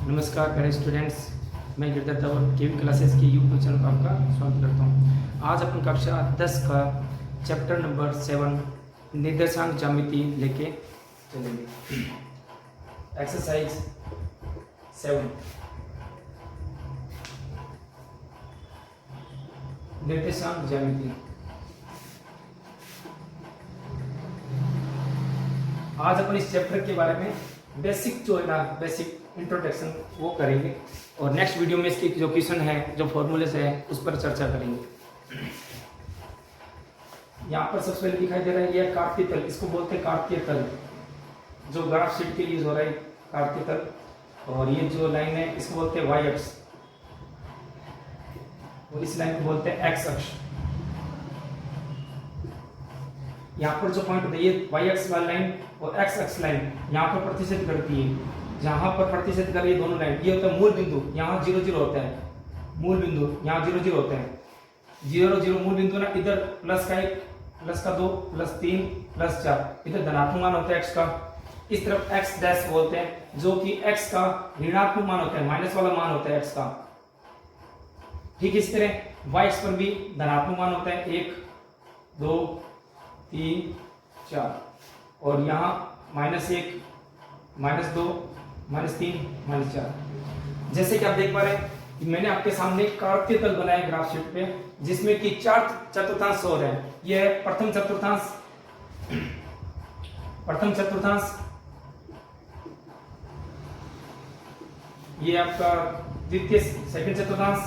नमस्कार प्यारे स्टूडेंट्स, मैं गिरधर तंवर केवी क्लासेस की यूट्यूब चैनल पर आपका स्वागत करता हूँ। आज अपन कक्षा 10 का चैप्टर नंबर 7 निर्देशांक ज्यामिति लेके चलेंगे। एक्सरसाइज 7 निर्देशांक ज्यामिति। आज अपन इस चैप्टर के बारे में बेसिक जो है ना, बेसिक इंट्रोडक्शन वो करेंगे और नेक्स्ट वीडियो में इसके जो क्वेश्चन है, जो फॉर्मूलेस है, उस पर चर्चा करेंगे। यहाँ पर सबसे पहले दिखाई दे रहा है ये कार्तीय तल, इसको बोलते हैं कार्तीय तल, जो ग्राफ शीट के लिए यूज हो रहा है कार्तीय तल। और ये जो लाइन है इसको बोलते हैं वाई अक्ष, और इस लाइन को बोलते हैं एक्स अक्ष। यहाँ पर जो पॉइंट होता है ये वाई अक्ष वाली लाइन और एक्स अक्ष लाइन यहाँ पर प्रतिच्छेद करती है। जहां पर प्रतिच्छेद कर ये दोनों लाइन, ये होता है मूल बिंदु, यहाँ 0 0 होता है मूल बिंदु, यहाँ 0 0 होता है 0 0 मूल बिंदु ना। इधर प्लस का 1 प्लस का 2 प्लस 3 प्लस 4, इधर धनात्मक मान होता है x का। इस तरफ x डैश बोलते हैं, जो कि x का ऋणात्मक मान होता है, माइनस वाला मान होता है x का। ठीक इस तरह y अक्ष पर भी धनात्मक मान होता है 1 2 3 4, और यहाँ -1 -2 -3 -4। जैसे कि आप देख पा रहे हैं कि मैंने आपके सामने कार्तीय तल बनाया ग्राफ शीट पे, जिसमें कि 4 चतुर्थांश हो रहे हैं। यह है प्रथम चतुर्थांश, ये आपका द्वितीय सेकंड चतुर्थांश,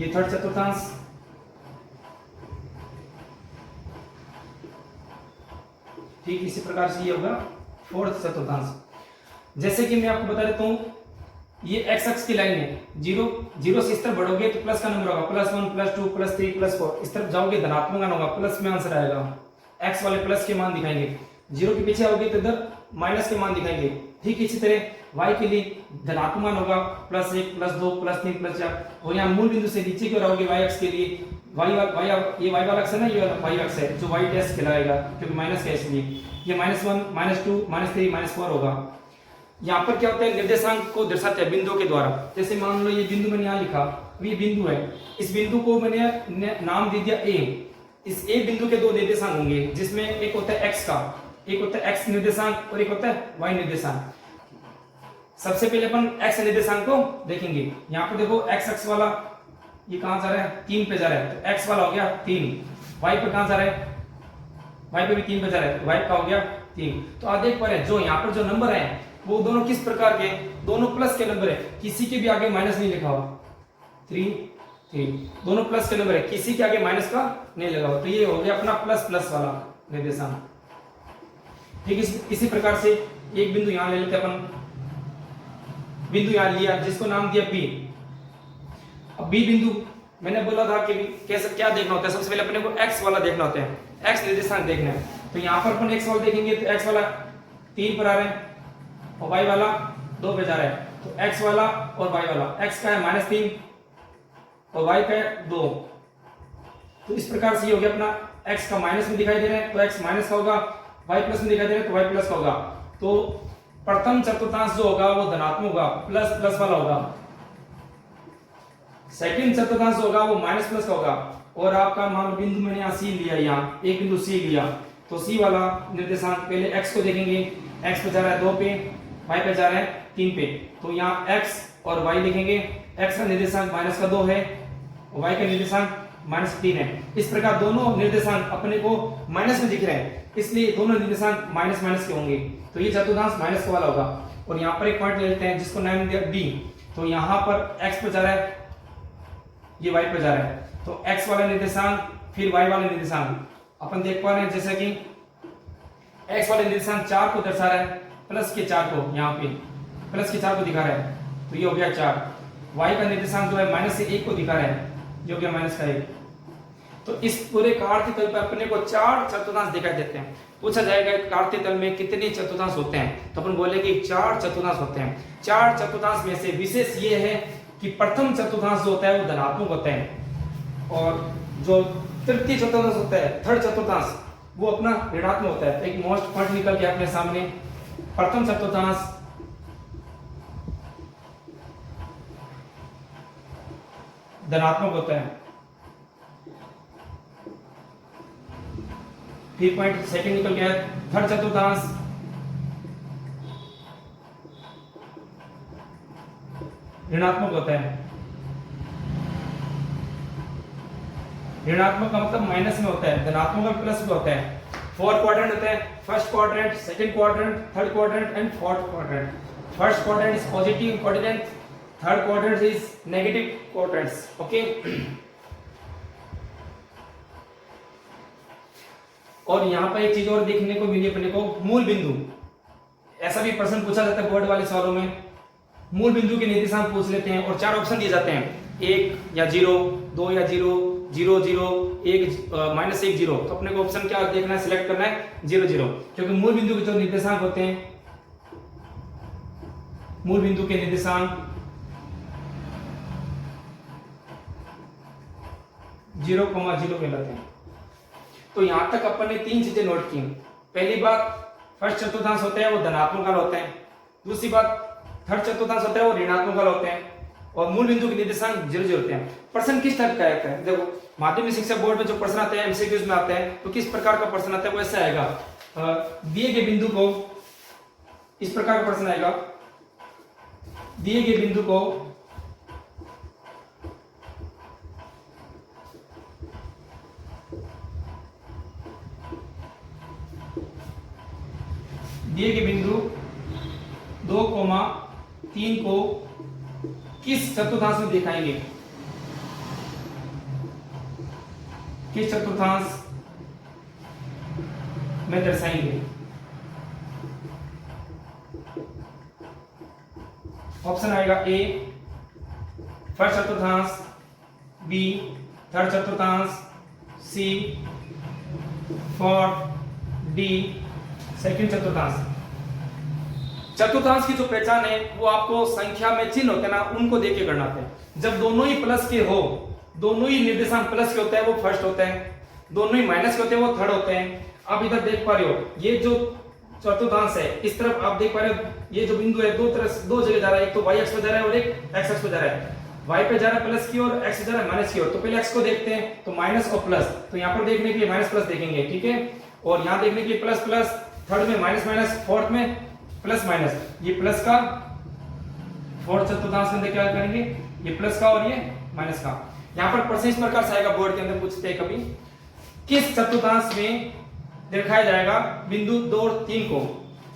ये थर्ड चतुर्थांश, ठीक इसी प्रकार से ये होगा फोर्थ चतुर्थांश। जैसे कि मैं आपको बता देता हूं, ये एक्स अक्ष की लाइन है, 0 से इस तरफ बढ़ोगे तो प्लस का नंबर होगा, +1 +2 +3 +4। इस तरफ जाओगे धनात्मक मान होगा, प्लस में आंसर आएगा। एक्स वाले प्लस के मान दिखाएंगे, 0 के पीछे आओगे तो इधर माइनस के मान दिखाएंगे। ठीक इसी तरह y के लिए धनात्मक मान होगा +1 +2 +3 +4, और यहाँ मूल बिंदु से नीचे की ओर आओगे y अक्ष के लिए, ये y वाला अक्ष है ना, ये वाला y अक्ष है जो y डैश कहलाएगा, क्योंकि माइनस का है इसलिए। ये -1 -2 -3 -4 होगा। यहाँ पर क्या होता है, निर्देशांक को दर्शाते हैं बिंदुओं के द्वारा। जैसे मान लो ये बिंदु मैंने यहाँ लिखा, ये बिंदु है, इस बिंदु को मैंने नाम दे दिया a। इस a बिंदु के 2 निर्देशांक होंगे, जिसमें एक होता है x का, एक होता है x निर्देशांक और एक होता है y निर्देशांक। सबसे पहले अपन x निर्देशांक को देखेंगे। यहाँ पर देखो x अक्ष वाला ये कहां जा रहा है, 3 पे जा रहा है, तो x वाला हो गया 3। y पे कहां जा रहा है, y पे भी 3 पे जा रहा है, तो y का हो गया 3। तो आप देख पा रहे हैं जो यहाँ पर जो नंबर है वो दोनों किस प्रकार के, दोनों प्लस के नंबर है, किसी के भी आगे माइनस नहीं लिखा हुआ। 3 दोनों प्लस के नंबर है, किसी के आगे माइनस का नहीं लगा हुआ, तो ये हो गया अपना प्लस प्लस वाला निर्देशांक। ठीक इसी प्रकार से एक बिंदु यहाँ ले लेते हैं अपन, बिंदु यहाँ लिया जिसको नाम दिया B। अब B बिंदु मैंने बोला था कि कैसे क्या देखना होता है, सबसे पहले अपने को x वाला देखना होता है, x निर्देशांक देखना है। तो यहाँ पर अपन x वाला देखेंगे तो x वाला 3 पर आ रहा है और y वाला 2 पे जा रहा है, तो x वाला और y वाला, x का है -3 और y का है 2। तो इस प्रकार से ये हो गया अपना, x का माइनस में दिखाई दे रहा है तो x माइनस का होगा, y प्लस में दिखाई दे रहा है तो y प्लस का होगा। तो प्रथम चतुर्थांश जो होगा वो धनात्मक होगा, प्लस प्लस वाला होगा। सेकंड चतुर्थांश होगा वो माइनस प्लस का होगा। और आपका मान लो बिंदु मैंने यहाँ C लिया, यहाँ एक बिंदु C लिया, तो C वाला निर्देशांक पहले x को देखेंगे, x पे जा रहा है 2 पे, y पे जा रहा है 3 पे, तो यहाँ x और y लिखेंगे। x का निर्देशांक -2 है और y का निर्देशांक -3 है। इस प्रकार दोनों निर्देशांक अपने को माइनस में दिख रहे हैं, इसलिए दोनों निर्देशांक माइनस माइनस के होंगे, तो ये चतुर्थांश माइनस वाला होगा। और यहाँ पर एक पॉइंट ले लेते हैं जिसको नाम दिया B। तो यहाँ पर x पे जा रहा है, ये y पे जा रहा है, तो x वाला निर्देशांक फिर y वाला निर्देशांक अपन देख पा रहे हैं। जैसे कि x वाले निर्देशांक 4 को दर्शा रहा है, प्लस के 4 को, यहाँ पे प्लस के 4 को दिखा रहा है, तो ये हो गया 4। y का निर्देशांक जो है -1 को दिखा रहा है, ये हो गया -1। तो इस पूरे कार्तीय तल पर अपने को 4 चतुर्थांश दिखाई देते हैं। पूछा जाएगा कार्तीय तल में कितने चतुर्थांश होते हैं, तो अपन बोलेंगे 4 चतुर्थांश होते हैं। 4 चतुर्थांश में से विशेष ये है कि प्रथम चतुर्थांश जो होता है वो धनात्मक होता है, और जो तृतीय चतुर्थांश होता है, थर्ड चतुर्थांश, वो अपना ऋणात्मक होता है। तो एक मोस्ट पॉइंट निकल के अपने सामने, प्रथम चतुर्थांश धनात्मक होता है। फिर पॉइंट सेकंड निकल गया, थर्ड चतुर्थांश ऋणात्मक होता है। ऋणात्मक का मतलब माइनस में होता है, धनात्मक का प्लस में होता है। 4 क्वाड्रेंट होते हैं, first quadrant, second quadrant, third quadrant and fourth quadrant. First quadrant is positive quadrant, third quadrant is negative quadrants. Okay, और यहां पर एक चीज और देखने को मिली अपने को, मूल बिंदु। ऐसा भी प्रश्न पूछा जाता है बोर्ड वाले सवालों में, मूल बिंदु के निर्देशांक पूछ लेते हैं और 4 ऑप्शन दिए जाते हैं, 1 या 0, 2 या 0, 0 0, 1 -1 0। तो अपने को ऑप्शन क्या देखना है, सिलेक्ट करना है 0 0, क्योंकि मूल बिंदु के जो निर्देशांक होते हैं, मूल बिंदु के निर्देशांक 0,0 कहलाते हैं। तो यहां तक अपन ने 3 चीजें नोट की। पहली बात, फर्स्ट चतुर्थांश होते हैं वो धनात्मक वाले होते हैं। दूसरी बात, थर्ड चतुर्थांश होता है वो ऋणात्मक वाले होते हैं। और मूल बिंदु के निर्देशांक 0 0 होते हैं। प्रश्न किस टाइप का आता है, देखो माध्यमिक शिक्षा बोर्ड में जो प्रश्न आते हैं एमसीक्यूज में आते हैं, तो किस प्रकार का प्रश्न आता है वो ऐसा आएगा, दिए गए बिंदु को, इस प्रकार का प्रश्न आएगा, दिए गए बिंदु को दिए गए बिंदु 2,3 को किस चतुर्थांश में दिखाएंगे, किस चतुर्थांश में दर्शाएंगे। ऑप्शन आएगा ए फर्स्ट चतुर्थांश, बी थर्ड चतुर्थांश, सी फोर्थ, डी सेकंड चतुर्थांश। चतुर्थांश की जो पहचान है वो आपको संख्या में चिन्ह होते हैं ना, उनको देख के करना है। जब दोनों ही प्लस के हो, दोनों ही निर्देशांक प्लस के होते हैं वो फर्स्ट होते हैं, दोनों ही माइनस के होते हैं वो थर्ड होते हैं। आप इधर देख पा रहे हो, ये जो चतुर्थांश है इस तरफ आप देख पा रहे हो, ये जो बिंदु है दो जगह जा रहा है, एक तो y अक्ष पे जा रहा है और एक x अक्ष पे जा रहा है। y पे जा रहा है प्लस की ओर, x जा रहा है माइनस की ओर। तो पहले x को देखते हैं, तो माइनस और प्लस, तो यहाँ पर देखने के लिए माइनस प्लस देखेंगे, ठीक है। और यहाँ देखने के लिए प्लस प्लस, थर्ड में माइनस माइनस, फोर्थ में प्लस माइनस। ये प्लस का फोर्थ चतुर्थांश में क्या करेंगे, ये प्लस का और ये माइनस का। यहाँ पर प्रश्न इस प्रकार से आएगा, बोर्ड के अंदर पूछते हैं कभी, किस चतुर्थांश में दिखाया जाएगा बिंदु 2 और 3 को।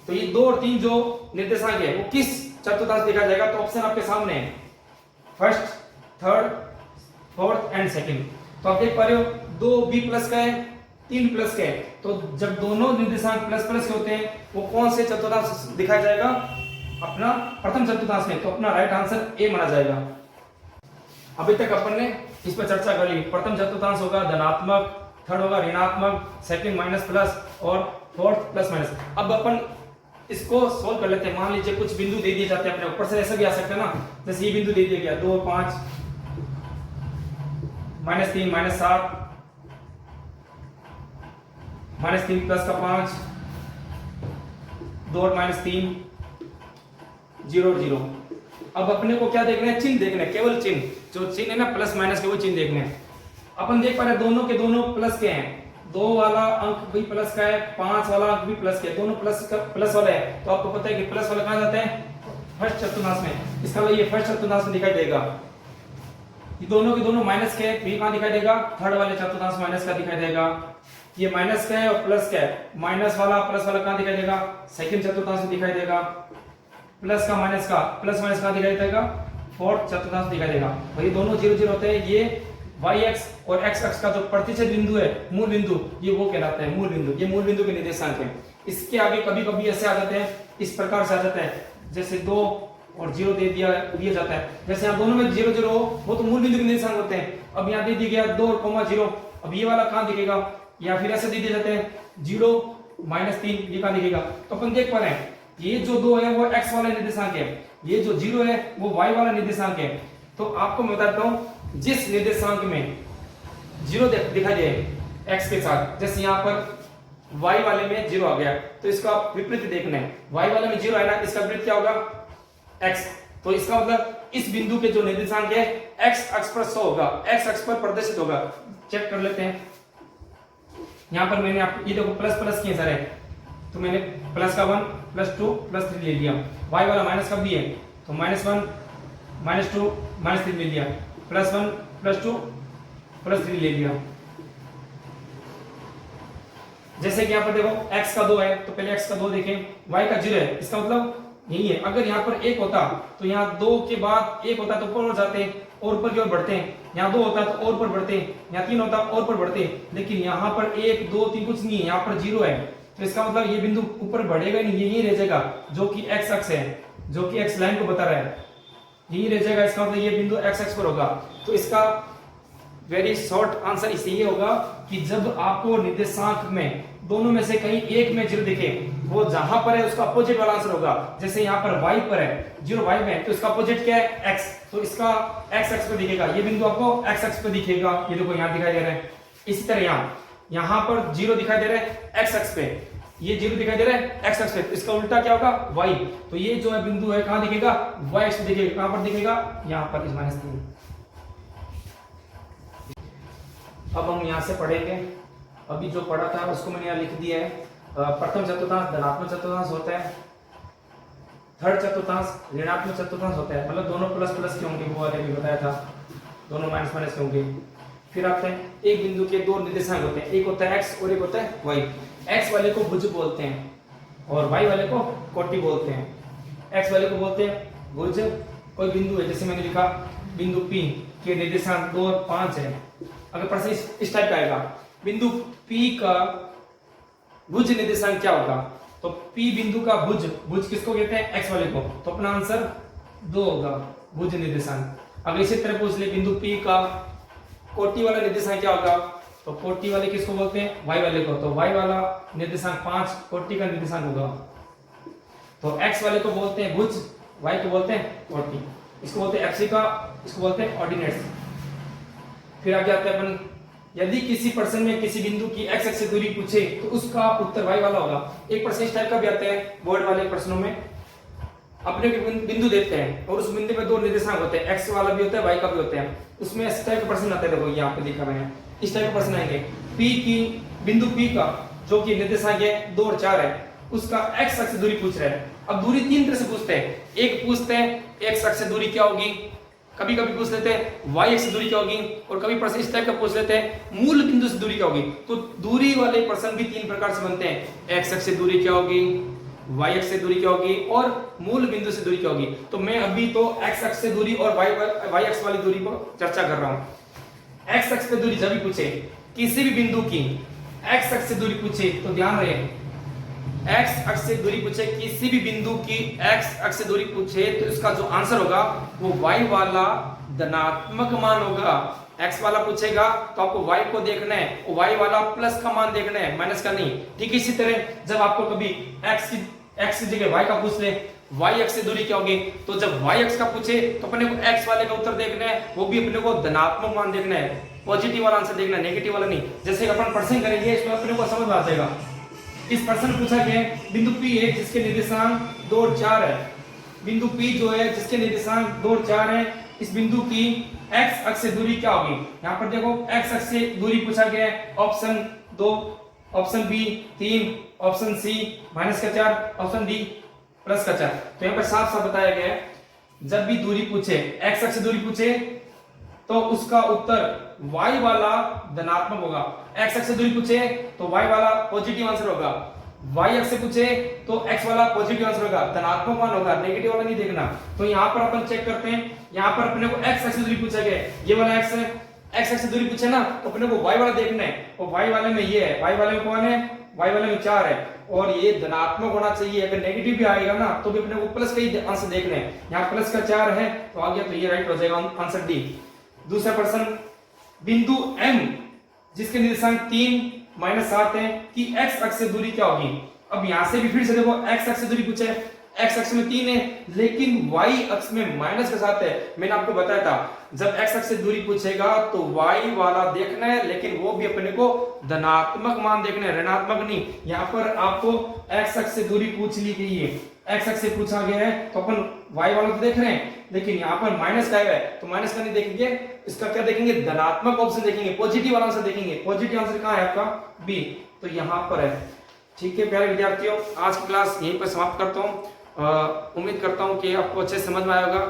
तो ये 2 और 3 जो निर्देशांक है वो किस चतुर्थांश दिखाया जाएगा। तो ऑप्शन आपके सामने है, first, third, fourth and second. तो आप देख पा रहे हो 2 बी प्लस का है, 3 प्लस का है। तो जब दोनों निर्देशांक प्लस प्लस के होते हैं वो कौन से चतुर्थांश दिखाया जाएगा, अपना प्रथम चतुर्थांश में। तो अपना राइट आंसर ए माना जाएगा। अभी तक अपन ने इस पर चर्चा कर ली। प्रथम चतुर्थांश होगा धनात्मक, थर्ड होगा ऋणात्मक, सेकंड माइनस प्लस और फोर्थ प्लस माइनस। अब अपन इसको सोल्व कर लेते हैं। मान लीजिए कुछ बिंदु दे दिए जाते हैं अपने ऊपर से, ऐसा भी आ सकता है ना, जैसे ये बिंदु दे दिया गया 2 5 -3 -7 -3 प्लस का 5 2 और -3 0 0। अब अपने को क्या देखना है, चिन्ह देखना है, केवल चिन्ह, जो चिन्ह है ना प्लस माइनस के वो चिन्ह देखने हैं। अपन देख पा रहे हैं दोनों के दोनों प्लस के हैं, 2 वाला अंक भी प्लस का है, 5 वाला अंक भी प्लस के, दोनों प्लस वाला है। तो आपको पता है कि प्लस वाला कहां जाता है, फर्स्ट चतुर्थांश में। इसका मतलब ये फर्स्ट चतुर्थांश में दिखाई देगा। ये दोनों के दोनों माइनस के है, तो ये कहां दिखाई देगा, थर्ड वाले चतुर्थांश माइनस का दिखाई देगा। ये माइनस का है और प्लस का है, माइनस वाला प्लस वाला कहां दिखाई देगा, सेकंड चतुर्थांश में दिखाई देगा। प्लस का माइनस का, प्लस माइनस कहां दिखाई देगा, फोर्थ चतुर्थांश दिखाई देगा। और ये दोनों 0 0 होते हैं। ये y अक्ष और x अक्ष का जो प्रतिच्छेद बिंदु है, मूल बिंदु, ये वो कहलाता है मूल बिंदु। ये मूल बिंदु के निर्देशांक है। इसके आगे कभी कभी ऐसे आ जाते हैं, इस प्रकार से आ जाता है, जैसे 2 और 0 दिया जाता है। जैसे यहाँ दोनों में 0 0 हो, वो तो मूल बिंदु के निर्देशांक होते हैं। अब यहाँ दे दिया गया 2 और 0, अब ये वाला कहाँ दिखेगा, या फिर ऐसे दे दिए जाते हैं 0 -3, ये कहाँ दिखेगा। तो अपन देख पा रहे हैं ये जो 2 है वो x वाला निर्देशांक है, ये जो 0 है वो y वाला निर्देशांक है। तो आपको मैं बताता हूँ, जिस निर्देशांक में 0 दिखाई दे x के साथ, जैसे यहाँ पर y वाले में 0 आ गया, तो इसका विपरीत देखना है। y वाले में 0 है ना, इसका विपरीत क्या होगा x। तो इसका मतलब इस बिंदु के जो निर्देशांक है x अक्ष पर 100 होगा, x अक्ष पर प्रदर्शित होगा। चेक कर लेते हैं। यहां पर मैंने आप ये देखो प्लस प्लस किए सारे, तो मैंने प्लस का 1 प्लस 2 प्लस 3 ले लिया। y वाला माइनस का भी है, तो -1 -2 -3 ले लिया, +1 +2 +3 ले लिया। जैसे कि यहाँ पर देखो x का 2 है, तो पहले x का 2 देखें, y का 0 है, इसका मतलब यही है। अगर यहाँ पर 1 होता तो यहाँ 2 के बाद 1 होता तो ऊपर जाते और ऊपर की ओर बढ़ते हैं, यहाँ 2 होता तो और ऊपर बढ़ते, यहाँ 3 होता और ऊपर बढ़ते, लेकिन यहाँ पर 1 2 3 कुछ नहीं है, यहाँ पर 0 है। तो इसका मतलब ये बिंदु ऊपर बढ़ेगा नहीं, यही रह जाएगा, जो कि x अक्ष है, जो कि x लाइन को बता रहा है, यही रह जाएगा। इसका मतलब ये बिंदु x अक्ष पर होगा। तो इसका वेरी शॉर्ट आंसर इससे ये होगा कि जब आपको निर्देशांक में दोनों में से कहीं एक में 0 दिखे, वो जहां पर है उसका अपोजिट वाला आंसर होगा। जैसे यहाँ पर y पर है, 0 y में, तो इसका अपोजिट क्या है x, तो इसका x अक्ष पर दिखेगा, ये बिंदु आपको x अक्ष पर दिखेगा, ये देखो यहाँ दिखाई दे रहा है। इसी तरह यहाँ पर 0 दिखाई दे रहा है x अक्ष पे, ये 0 दिखाई दे रहा है x अक्ष पे, तो इसका उल्टा क्या होगा y। तो ये जो है बिंदु है कहाँ दिखेगा, y अक्ष पे दिखेगा। कहां पर दिखेगा, यहाँ पर, इस -3। अब हम यहाँ से पढ़ेंगे, अभी जो पढ़ा था उसको मैंने यहाँ लिख दिया है। प्रथम चतुर्थांश धनात्मक चतुर्थांश होता है, थर्ड चतुर्थांश ऋणात्मक चतुर्थांश होता है, मतलब दोनों प्लस प्लस के होंगे, वो वाले भी बताया था, दोनों माइनस माइनस के होंगे। फिर आते हैं एक बिंदु के दो निर्देशांक होते हैं, एक होता है x और एक होता है y। x वाले को भुज बोलते हैं और y वाले को कोटि बोलते हैं। x वाले को बोलते हैं भुज, कोई बिंदु है, जैसे मैंने लिखा बिंदु P के निर्देशांक 2 और 5 है। अगर प्रश्न इस टाइप का आएगा, बिंदु P का भुज निर्देशांक क्या होगा, तो P बिंदु का भुज, भुज किसको कहते हैं, x वाले को, तो अपना आंसर 2 होगा, भुज निर्देशांक। अगर इसी तरह पूछ ले बिंदु P का कोटि वाला निर्देशांक क्या होगा, तो कोटि वाले किसको बोलते हैं, y वाले को, तो y वाला निर्देशांक 5 कोटि का निर्देशांक होगा। तो x वाले को बोलते हैं भुज, y को बोलते हैं कोटि, इसको बोलते हैं एप्सिका, इसको बोलते हैं ऑर्डिनेट्स। फिर आगे आते हैं अपन, यदि किसी प्रश्न में किसी बिंदु की x अक्ष से दूरी पूछे तो उसका उत्तर y वाला होगा। एक प्रश्न इस टाइप का भी आता है बोर्ड वाले प्रश्नों में, अपने बिंदु देते हैं और उस बिंदु पे दो निर्देशांक होते हैं, x वाला भी होता है y का भी होता है, उसमें इस टाइप का प्रश्न आता है। देखो यहाँ पे लिखा मैंने, इस टाइप का प्रश्न आएंगे, p की बिंदु P का जो कि निर्देशांक है 2 और 4 है, उसका x अक्ष से दूरी पूछ रहा है। अब दूरी तीन तरह से पूछते हैं, एक पूछते हैं x अक्ष से दूरी क्या होगी, कभी कभी पूछ लेते हैं y अक्ष से दूरी क्या होगी, और कभी प्रश्न इस टाइप का पूछ लेते हैं मूल बिंदु से दूरी क्या होगी। तो दूरी वाले प्रश्न भी तीन प्रकार से बनते हैं, x अक्ष से दूरी क्या होगी, y अक्ष से दूरी क्या होगी और मूल बिंदु से दूरी क्या होगी। तो मैं अभी तो x अक्ष से दूरी और y अक्ष वाली दूरी पर चर्चा कर रहा हूं। x अक्ष से दूरी जब भी पूछे, किसी भी बिंदु की x अक्ष से दूरी पूछे, तो ध्यान रहे, x अक्ष से दूरी पूछे, किसी भी बिंदु की x अक्ष से दूरी पूछे, तो इसका जो आंसर होगा वो y वाला धनात्मक मान होगा। x वाला पूछेगा तो आपको y को देखना है, और y वाला प्लस का मान देखना है, माइनस का नहीं। ठीक इसी तरह जब आपको कभी x की जगह y का पूछ ले, y अक्ष से दूरी क्या होगी, तो जब y अक्ष का पूछे तो अपने को x वाले का उत्तर देखना है, वो भी अपने को धनात्मक मान देखना है, पॉजिटिव वाला आंसर देखना है, नेगेटिव वाला नहीं। जैसे अपन प्रश्न करेंगे इसमें अपने को समझ आ जाएगा। इस प्रश्न में पूछा गया है बिंदु P है जिसके निर्देशांक 2 और 4 है, बिंदु P जो है जिसके निर्देशांक 2 और 4 है, इस बिंदु की x अक्ष से दूरी क्या होगी। यहाँ पर देखो x अक्ष से दूरी पूछा गया है, option 2, option B 3, option C -4, option D +4। तो यहाँ पर साफ साफ बताया गया है, जब भी दूरी पूछे, x अक्ष से दूरी पूछे, तो उसका उत्तर y वाला धनात्मक होगा। x अक्ष से दूरी पूछे तो y वाला पॉजिटिव आंसर होगा, y अक्ष से पूछे तो x वाला पॉजिटिव आंसर होगा, धनात्मक मान होगा, नेगेटिव वाला नहीं देखना। तो यहाँ पर अपन चेक करते हैं, यहाँ पर अपने को x अक्ष से दूरी पूछा गया, ये वाला x है, x अक्ष से दूरी पूछे ना, तो अपने को y वाला देखना है, और y वाले में ये है, y वाले में कौन है, y वाले में 4 है, और ये धनात्मक होना चाहिए। अगर नेगेटिव भी आएगा ना तो भी अपने को प्लस का ही आंसर देखना है। यहाँ प्लस का 4 है तो आ गया, तो ये राइट हो जाएगा आंसर डी। दूसरा प्रश्न, बिंदु M जिसके निर्देशांक 3 -7 है कि x अक्ष से दूरी क्या होगी। अब यहां से भी फिर से देखो x अक्ष से दूरी पूछे, एक्स अक्ष में 3 है, लेकिन वाई अक्ष में माइनस के साथ है। मैंने आपको बताया था जब एक्स अक्ष से दूरी पूछेगा तो वाई वाला देखना है, लेकिन वो भी अपने को धनात्मक मान देखना है, ऋणात्मक नहीं। यहाँ पर आपको एक्स अक्ष से दूरी पूछ ली गई है, एक्स अक्ष से पूछा गया है, तो अपन वाई वाला तो देख रहे हैं, लेकिन यहाँ पर माइनस का है तो माइनस का नहीं देखेंगे, इसका क्या देखेंगे, धनात्मक ऑप्शन देखेंगे, पॉजिटिव वाला आंसर देखेंगे। पॉजिटिव आंसर कहाँ है आपका, बी, तो यहाँ पर है। ठीक है प्यारे विद्यार्थियों, आज की क्लास यहीं पर समाप्त करता हूँ। उम्मीद करता हूँ कि आपको अच्छे समझ में आएगा।